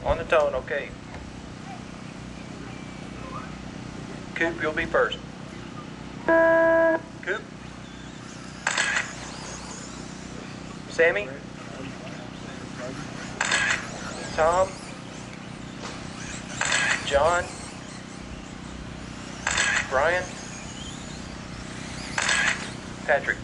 On the tone, okay. Coop, you'll be first. Coop. Sammy. Tom. John. Brian. Patrick.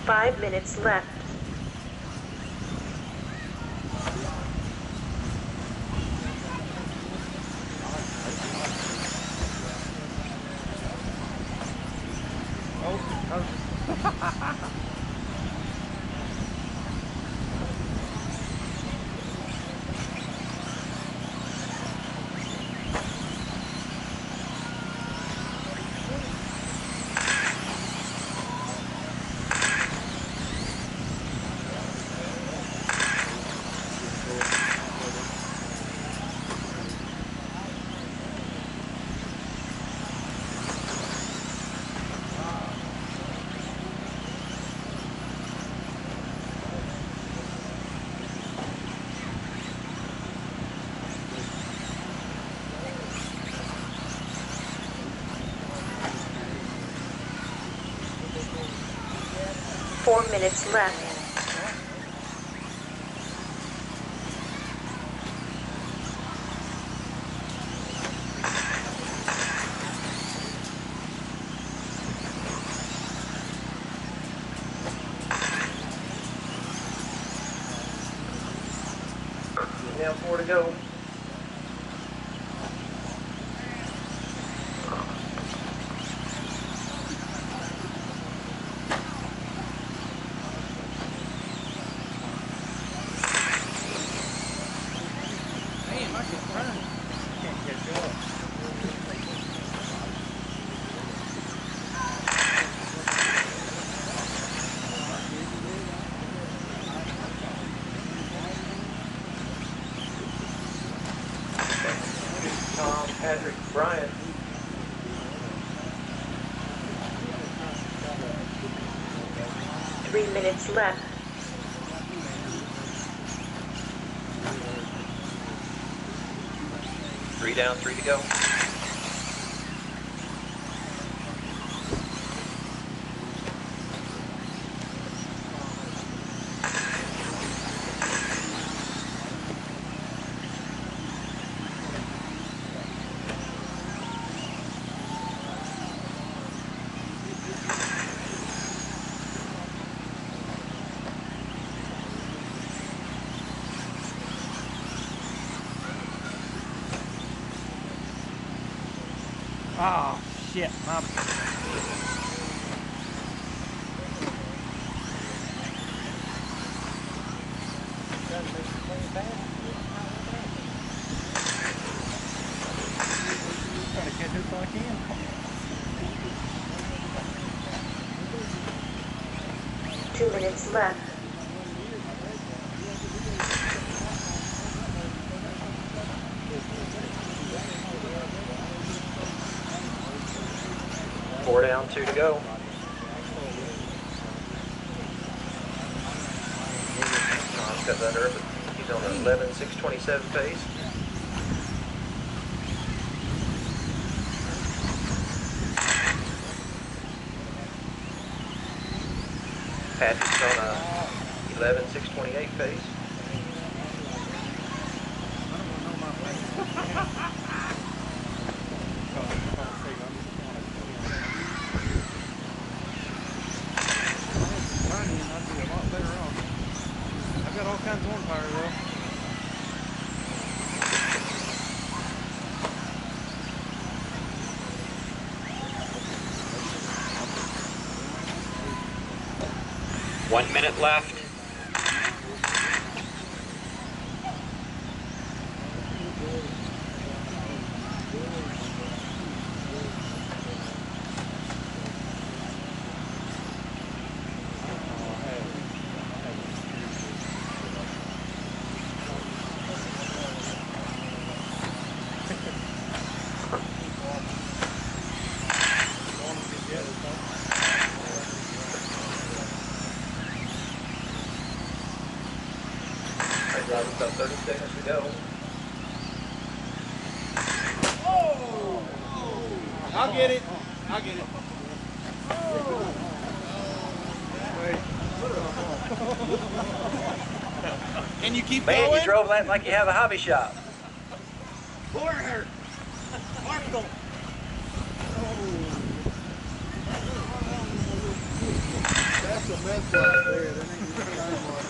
Five minutes left. Four minutes left. Now 4 to go. Damn, I can run. Can't catch up. Tom, Patrick, Brian. Three minutes left. 3 down, 3 to go. Oh, shit. Trying to catch this all I can. 2 minutes left. Four down, 2 to go. Tom's got that early. He's on an 11:6:27 pace. Patrick's on a 11:6:28 pace. I've got all kinds of hornfire though. 1 minute left. Alright, guys, about 30 seconds to go. I'll get it. I'll get it. Can you keep Man, going? you drove that like you have a hobby shop. Corner. Marshall. That's a mess right there. That ain't the time mark.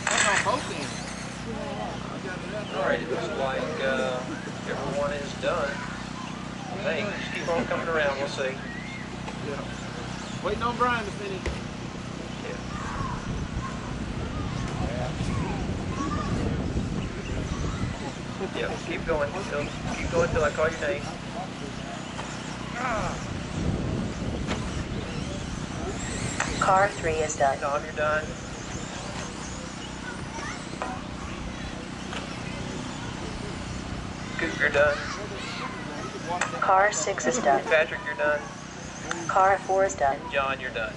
That's on both ends. Alright, it looks like everyone is done. I think. Just keep on coming around, we'll see. Yeah. Waiting on Brian to finish. Yeah, keep going. Keep going till I call your name. Car 3 is done. Tom, you're done. Coop, you're done. Car 6 is done. Patrick, you're done. Car 4 is done. John, you're done.